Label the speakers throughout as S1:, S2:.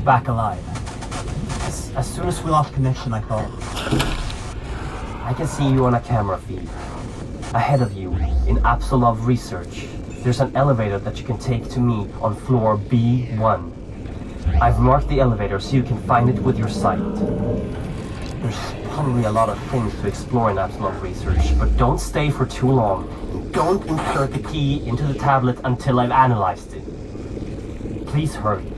S1: Back alive. As soon as we lost connection, I thought, I can see you on a camera feed. Ahead of you, in Apsulov research, there's an elevator that you can take to me on floor B1. I've marked the elevator so you can find it with your sight. There's probably a lot of things to explore in Apsulov research, but don't stay for too long. Don't insert the key into the tablet until I've analyzed it. Please hurry.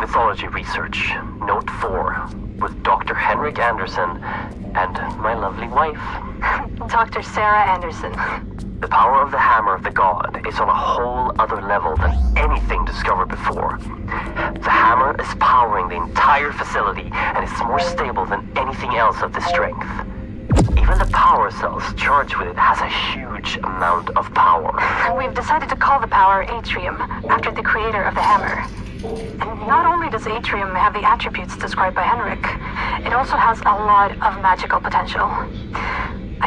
S2: Mythology Research, Note 4, with Dr. Henrik Anderson and my lovely wife. Dr. Sarah Anderson.
S3: The power of the hammer of the god is on a whole other level than anything discovered before. The hammer is powering the entire facility and is more stable than anything else of this strength. Even the power cells charged with it has a huge amount of power.
S2: We've decided to call the power Atrium, after the creator of the hammer. And not only does Atrium have the attributes described by Henrik, it also has a lot of magical potential.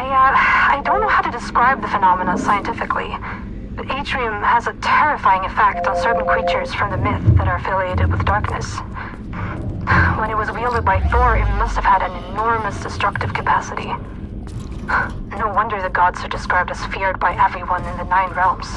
S2: I don't know how to describe the phenomena scientifically, but Atrium has a terrifying effect on certain creatures from the myth that are affiliated with darkness. When it was wielded by Thor, it must have had an enormous destructive capacity. No wonder the gods are described as feared by everyone in the 9 realms.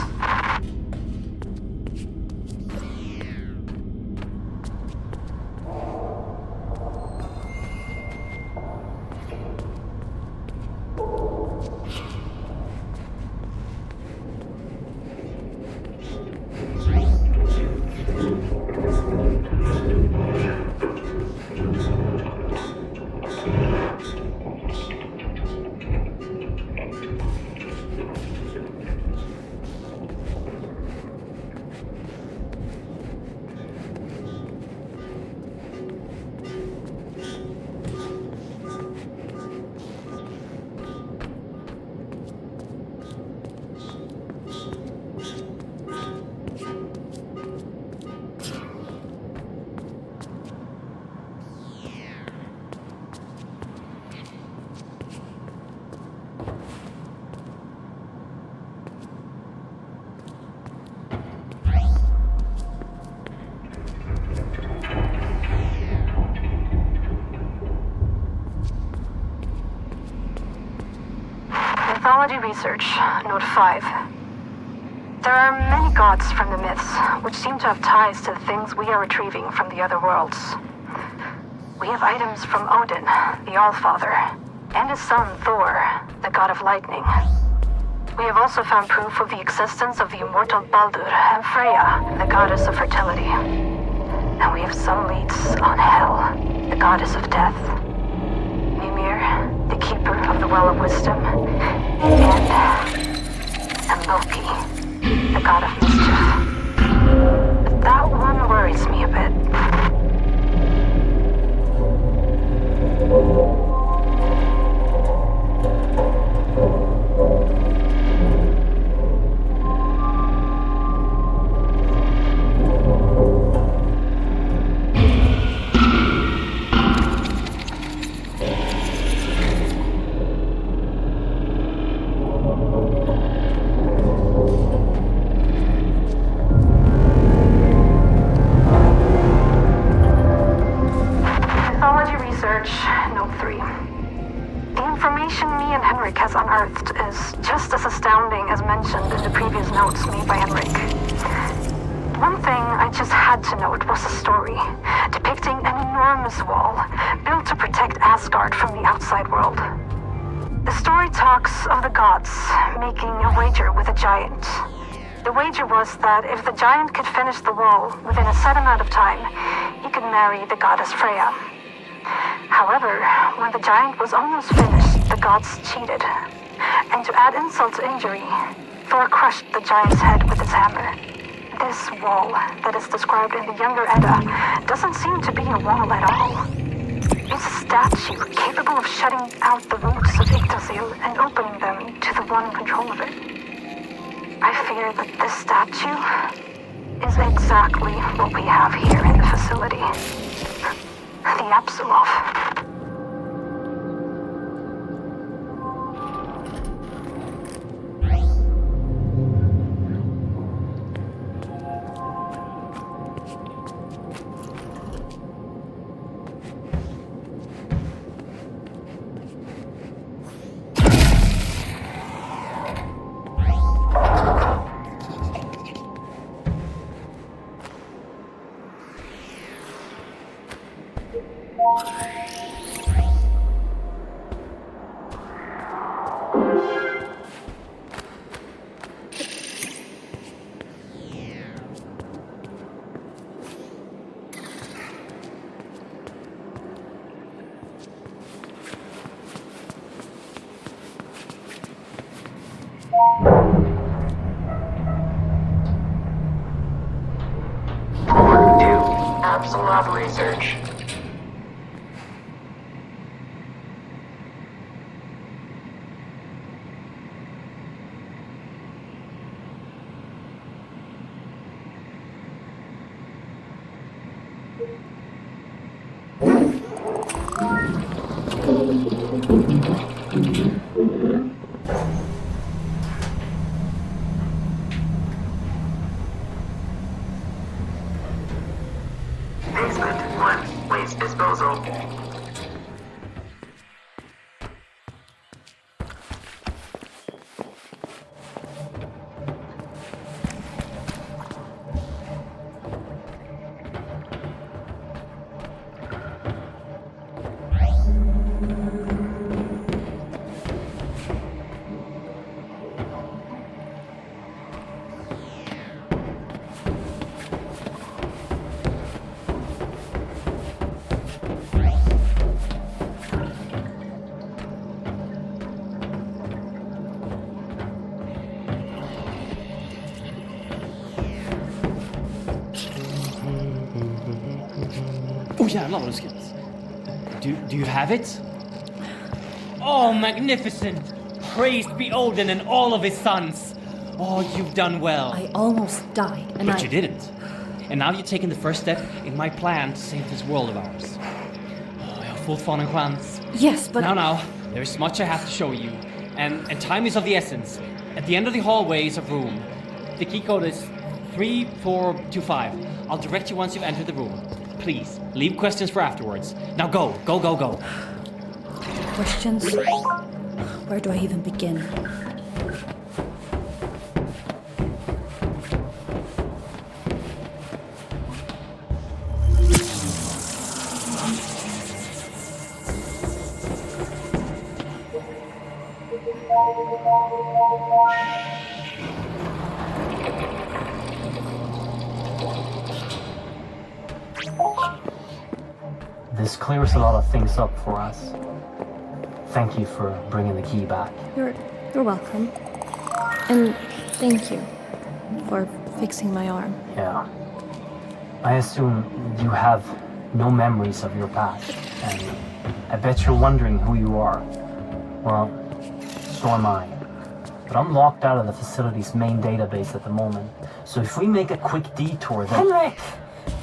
S2: Mythology Research, Note 5. There are many gods from the myths, which seem to have ties to the things we are retrieving from the other worlds. We have items from Odin, the Allfather, and his son Thor, the god of lightning. We have also found proof of the existence of the immortal Baldur and Freya, the goddess of fertility. And we have some leads on Hel, the goddess of death. Mimir, the keeper of the Well of Wisdom, and Loki, the god of mischief. But that one worries me a bit. Was that if the giant could finish the wall within a set amount of time, he could marry the goddess Freya. However, when the giant was almost finished, the gods cheated. And to add insult to injury, Thor crushed the giant's head with his hammer. This wall that is described in the Younger Edda doesn't seem to be a wall at all. It's a statue capable of shutting out the roots of Yggdrasil and opening them to the one in control of it. I fear that this statue is exactly what we have here in the facility. The Apsulov.
S3: Do Apsulov research. Basement 1, waste disposal.
S4: Oh jävlar vad du skrattar. Do you have it? Oh, magnificent! Praised be Odin and all of his sons! Oh, you've done well.
S5: I almost died, and
S4: But you didn't. And now you're taking the first step in my plan to save this world of ours. Oh, jag har fortfarande en chans.
S5: Yes, but...
S4: Now, there's much I have to show you. And time is of the essence. At the end of the hallway is a room. The key code is 3425. I'll direct you once you've entered the room. Please, leave questions for afterwards. Now go.
S5: Questions? Where do I even begin?
S1: This clears a lot of things up for us. Thank you for bringing the key back.
S5: You're welcome. And thank you for fixing my arm.
S1: Yeah. I assume you have no memories of your past, and I bet you're wondering who you are. Well, so am I. But I'm locked out of the facility's main database at the moment, so if we make a quick detour then...
S6: Henrik!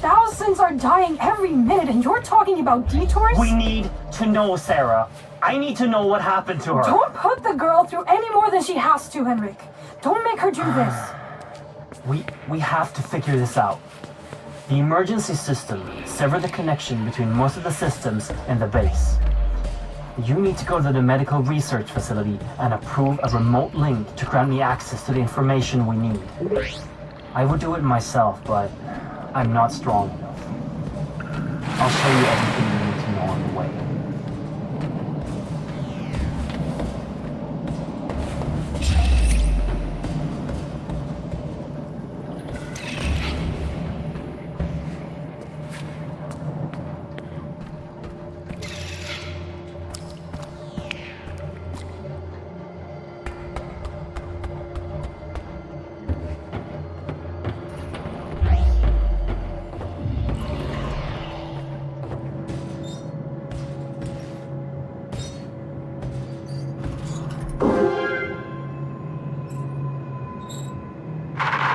S6: Thousands are dying every minute and you're talking about detours?
S1: We need to know, Sarah. I need to know what happened to her.
S6: Don't put the girl through any more than she has to, Henrik. Don't make her do this.
S1: We have to figure this out. The emergency system severed the connection between most of the systems and the base. You need to go to the medical research facility and approve a remote link to grant me access to the information we need. I would do it myself, but I'm not strong enough. I'll show you everything you need to know on the way.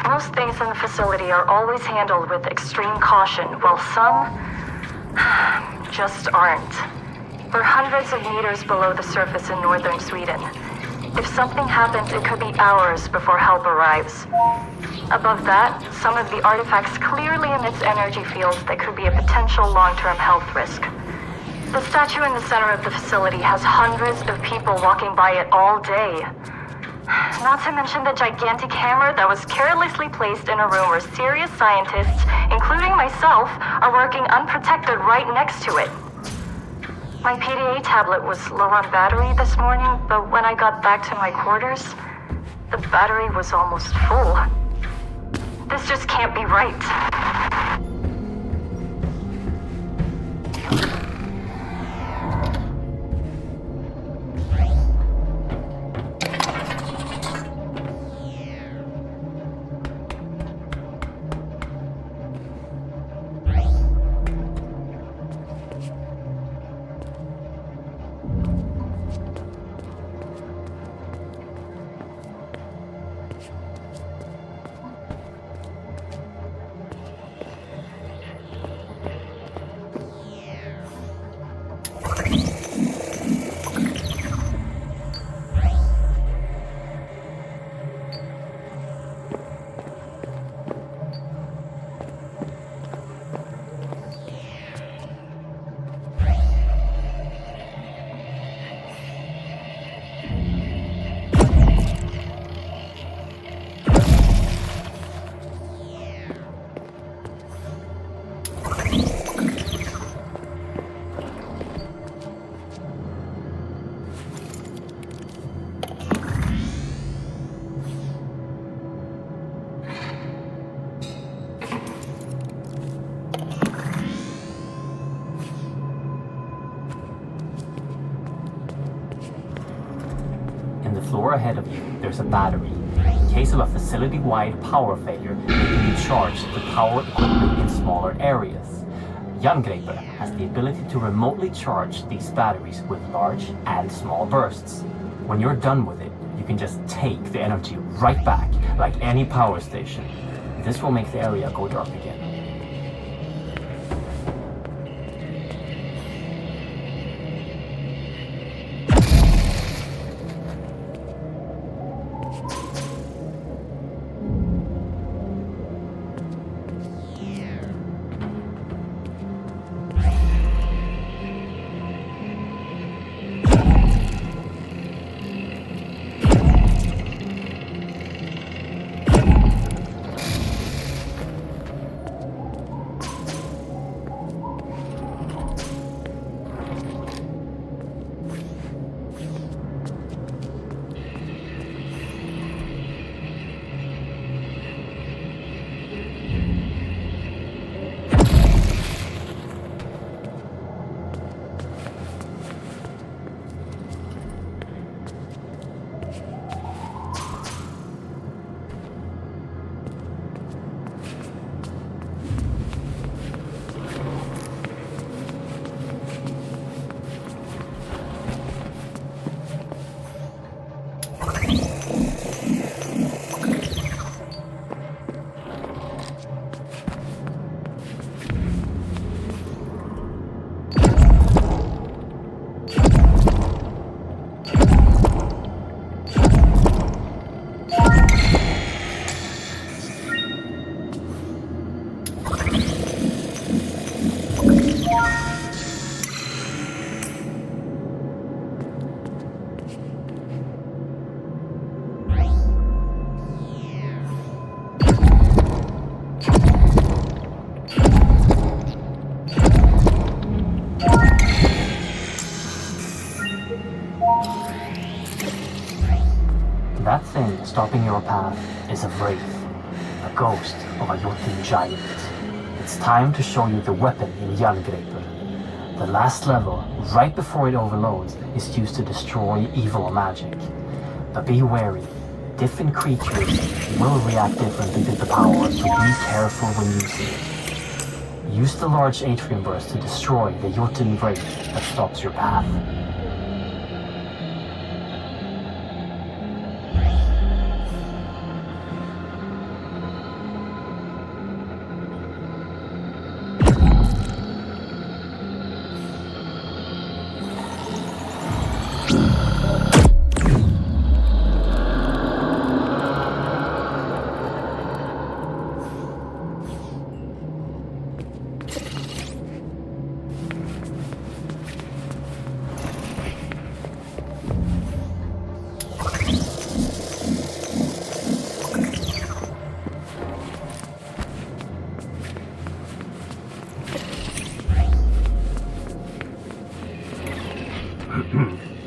S2: Most things in the facility are always handled with extreme caution, while some just aren't. We're hundreds of meters below the surface in northern Sweden. If something happens, it could be hours before help arrives. Above that, some of the artifacts clearly emits energy fields that could be a potential long-term health risk. The statue in the center of the facility has hundreds of people walking by it all day. Not to mention the gigantic hammer that was carelessly placed in a room where serious scientists, including myself, are working unprotected right next to it. My PDA tablet was low on battery this morning, but when I got back to my quarters, the battery was almost full. This just can't be right.
S1: floor ahead of you, there's a battery. In case of a facility-wide power failure, it can be charged to power equipment in smaller areas. Jerngripper has the ability to remotely charge these batteries with large and small bursts. When you're done with it, you can just take the energy right back, like any power station. This will make the area go dark again. That thing stopping your path is a wraith, a ghost of a Jotun giant. It's time to show you the weapon in Jerngripper. The last level, right before it overloads, is used to destroy evil magic. But be wary, different creatures will react differently to the power, so be careful when using it. Use the large atrium burst to destroy the Jotun wraith that stops your path.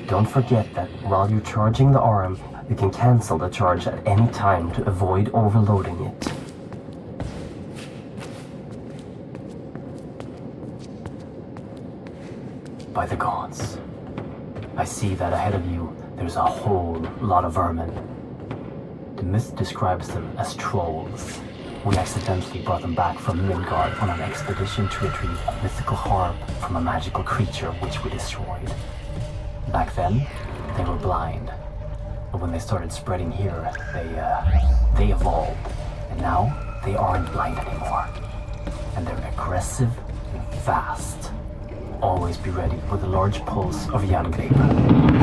S1: Don't forget that while you're charging the arm, you can cancel the charge at any time to avoid overloading it. By the gods, I see that ahead of you there's a whole lot of vermin. The myth describes them as trolls. We accidentally brought them back from Midgard on an expedition to retrieve a mythical harp from a magical creature which we destroyed. Back then, they were blind. But when they started spreading here, they evolved. And now, they aren't blind anymore. And they're aggressive and fast. Always be ready with a large pulse of Jerngripper.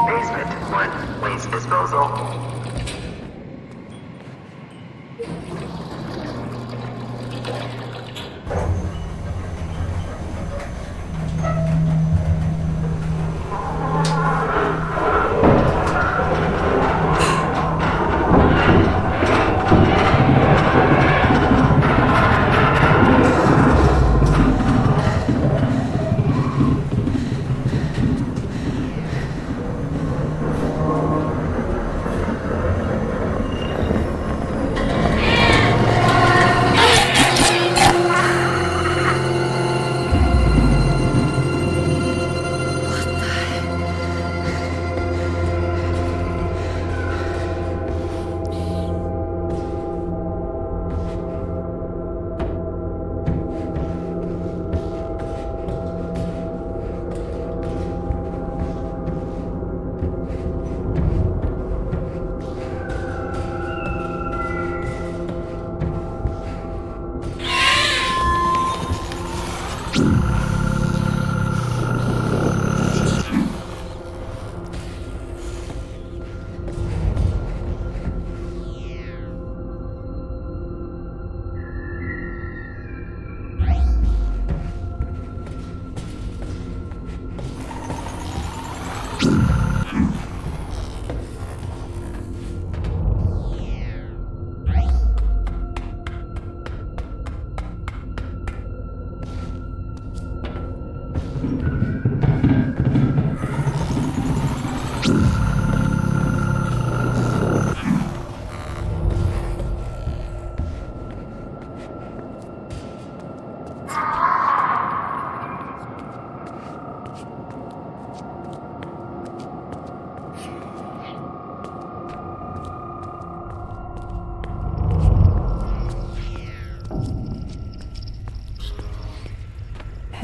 S7: Basement 1, waste disposal.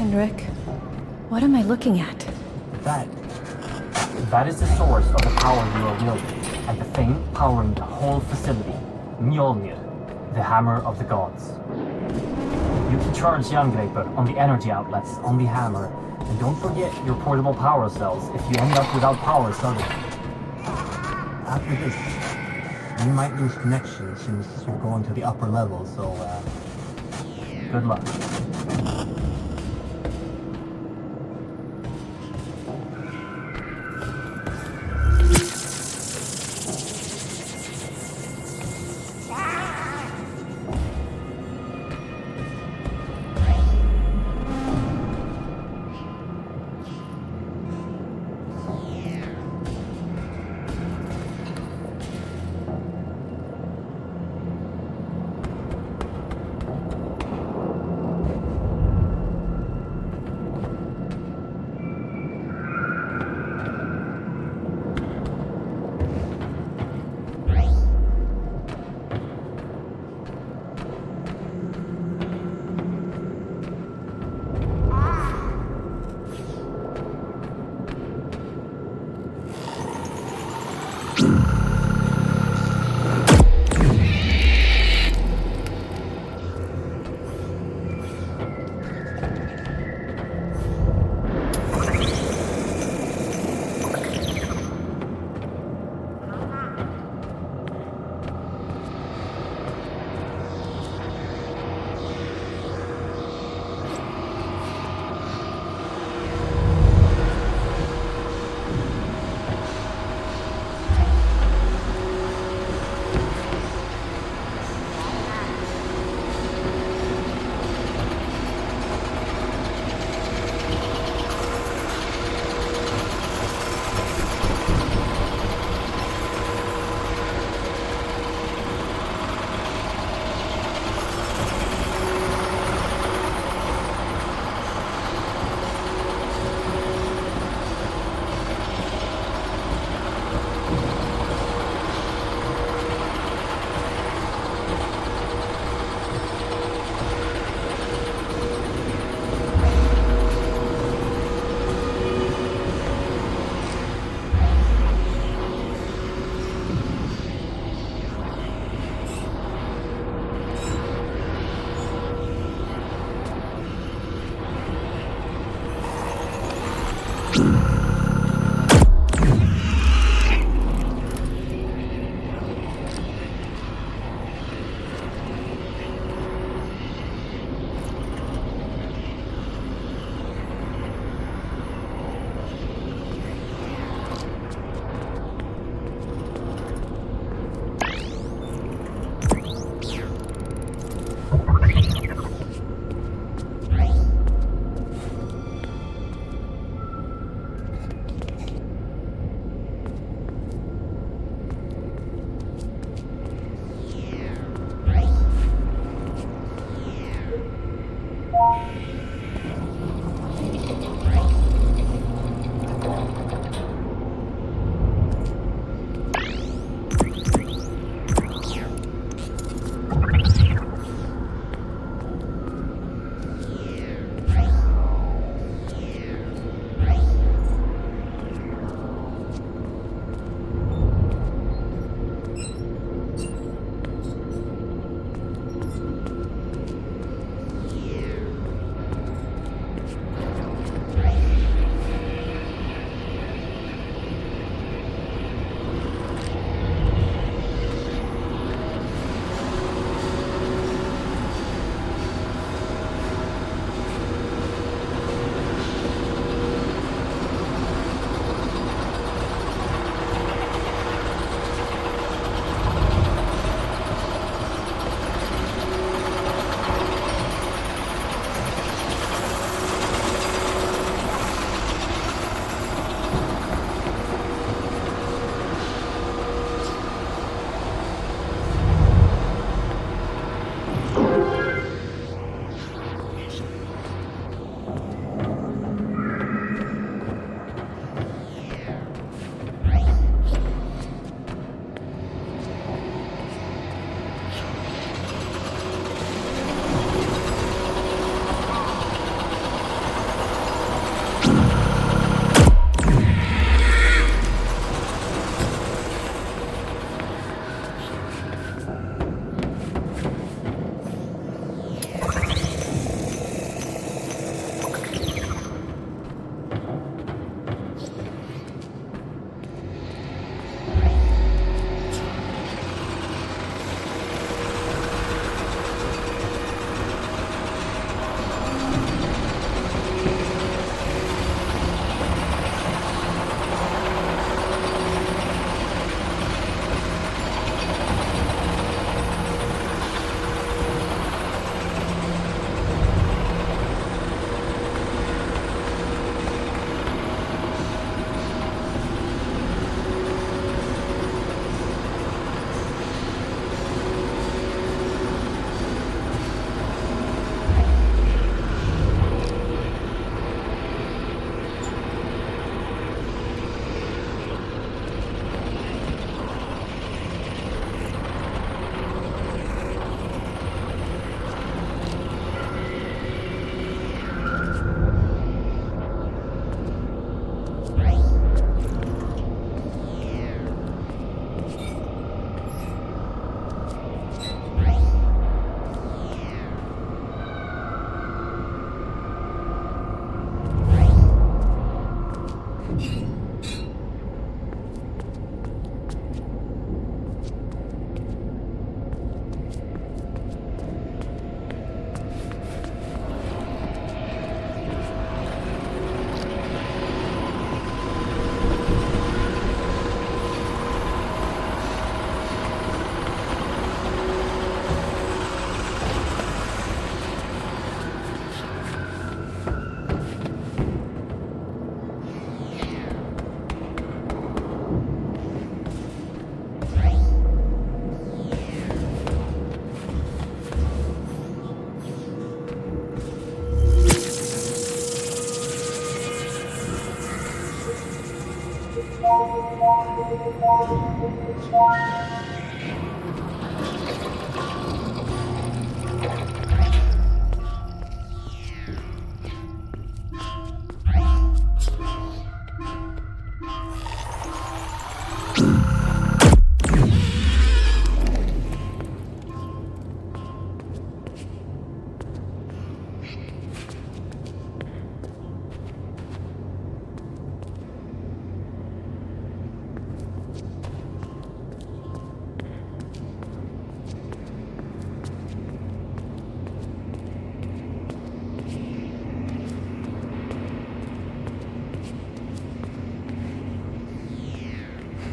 S5: Henrik, what am I looking at?
S1: That is the source of the power you are wielding, and the thing powering the whole facility, Mjolnir, the hammer of the gods. You can charge Jerngripper on the energy outlets on the hammer, and don't forget your portable power cells if you end up without power suddenly. After this, you might lose connection since you're going to the upper level, so good luck.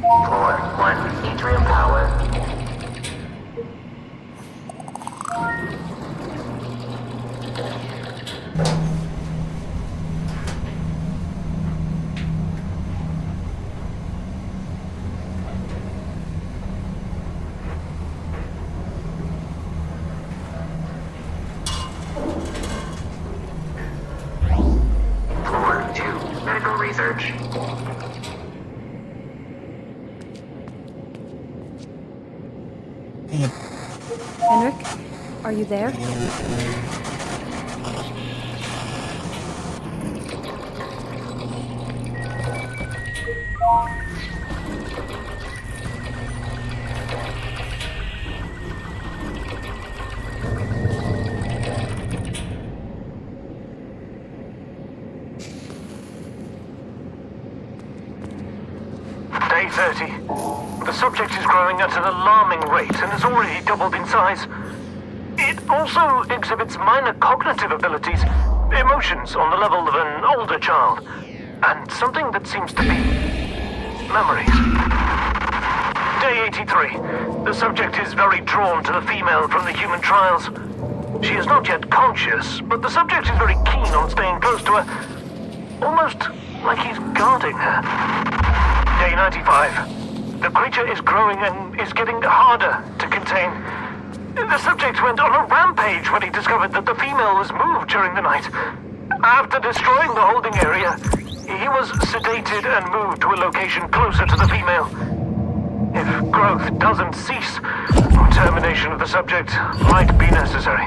S7: Floor 1, atrium power. Floor 2, medical research.
S5: Henrik, are you there?
S8: Day 30. The subject is growing at an alarming rate and has already doubled in size. It also exhibits minor cognitive abilities, emotions on the level of an older child, and something that seems to be memories. Day 83. The subject is very drawn to the female from the human trials. She is not yet conscious, but the subject is very keen on staying close to her, almost like he's guarding her. Day 95. The creature is growing and is getting harder to contain. The subject went on a rampage when he discovered that the female was moved during the night. After destroying the holding area, he was sedated and moved to a location closer to the female. If growth doesn't cease, termination of the subject might be necessary.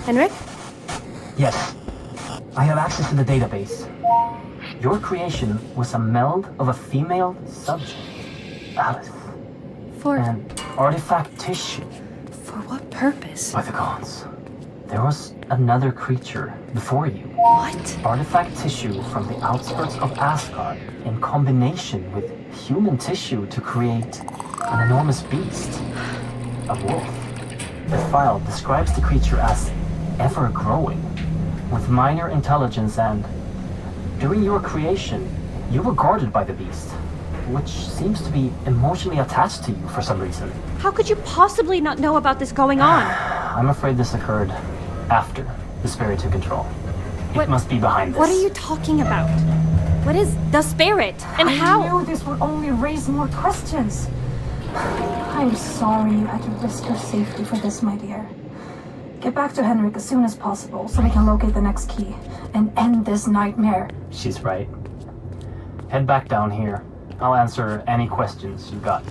S5: Henrik?
S1: Yes. I have access to the database. Your creation was a meld of a female subject, Alice,
S5: For
S1: and artifact tissue
S5: what purpose?
S1: by the gods. There was another creature before you.
S5: What?
S1: Artifact tissue from the outskirts of Asgard in combination with human tissue to create an enormous beast, a wolf. The file describes the creature as ever-growing, with minor intelligence, and during your creation, you were guarded by the beast, which seems to be emotionally attached to you for some reason.
S9: How could you possibly not know about this going on?
S1: I'm afraid this occurred after the spirit took control.
S9: What-
S1: It must be behind this.
S9: What are you talking about? What is the spirit? And
S6: I
S9: how?
S6: knew this would only raise more questions. I'm sorry you had to risk your safety for this, my dear. Get back to Henrik as soon as possible so we can locate the next key and end this nightmare.
S1: She's right. Head back down here. I'll answer any questions you got.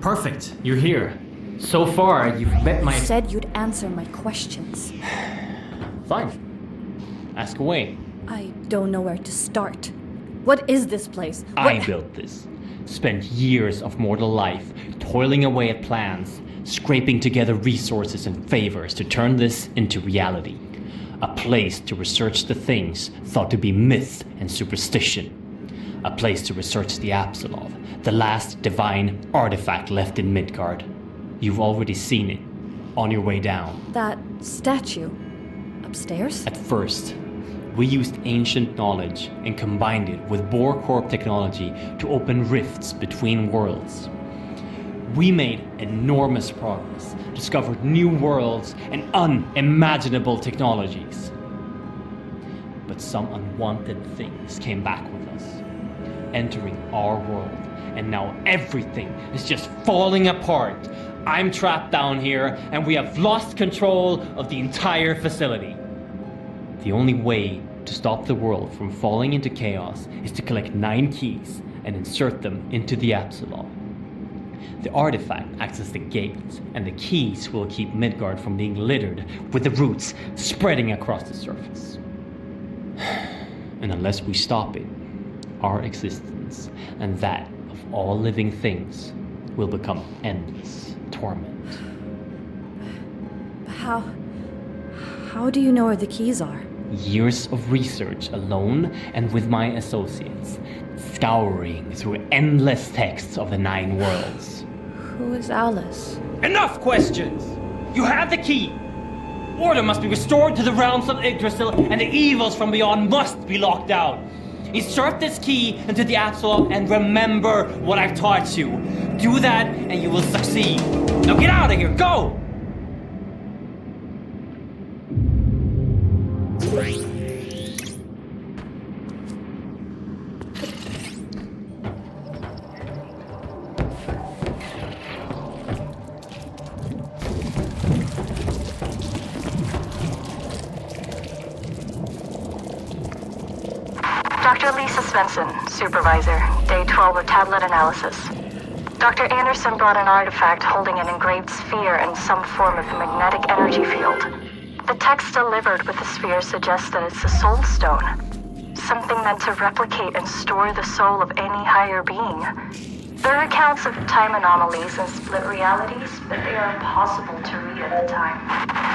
S4: Perfect, you're here. So far, you've met my...
S9: You said you'd answer my questions.
S4: Fine. Ask away.
S9: I don't know where to start. What is this place?
S4: I built this. Spent years of mortal life toiling away at plans, scraping together resources and favors to turn this into reality. A place to research the things thought to be myth and superstition. A place to research the Apsulov, the last divine artifact left in Midgard. You've already seen it, on your way down.
S9: That statue. Upstairs?
S4: At first, we used ancient knowledge and combined it with Bohr Corp technology to open rifts between worlds. We made enormous progress, discovered new worlds and unimaginable technologies. But some unwanted things came back with us, entering our world, and now everything is just falling apart. I'm trapped down here, and we have lost control of the entire facility. The only way to stop the world from falling into chaos is to collect 9 keys and insert them into the Apsulov. The artifact acts as the gate, and the keys will keep Midgard from being littered with the roots spreading across the surface. And unless we stop it, our existence and that of all living things will become endless torment.
S9: How do you know where the keys are?
S4: Years of research alone and with my associates, scouring through endless texts of the 9 worlds.
S9: Who is Alice?
S4: Enough questions! You have the key! Order must be restored to the realms of Yggdrasil, and the evils from beyond must be locked out. Insert this key into the Apsulov and remember what I've taught you. Do that and you will succeed. Now get out of here, go!
S2: Dr. Lisa Svensson, supervisor, day 12 of tablet analysis. Dr. Anderson brought an artifact holding an engraved sphere and some form of magnetic energy field. The text delivered with the sphere suggests that it's a soul stone, something meant to replicate and store the soul of any higher being. There are accounts of time anomalies and split realities, but they are impossible to read at the time.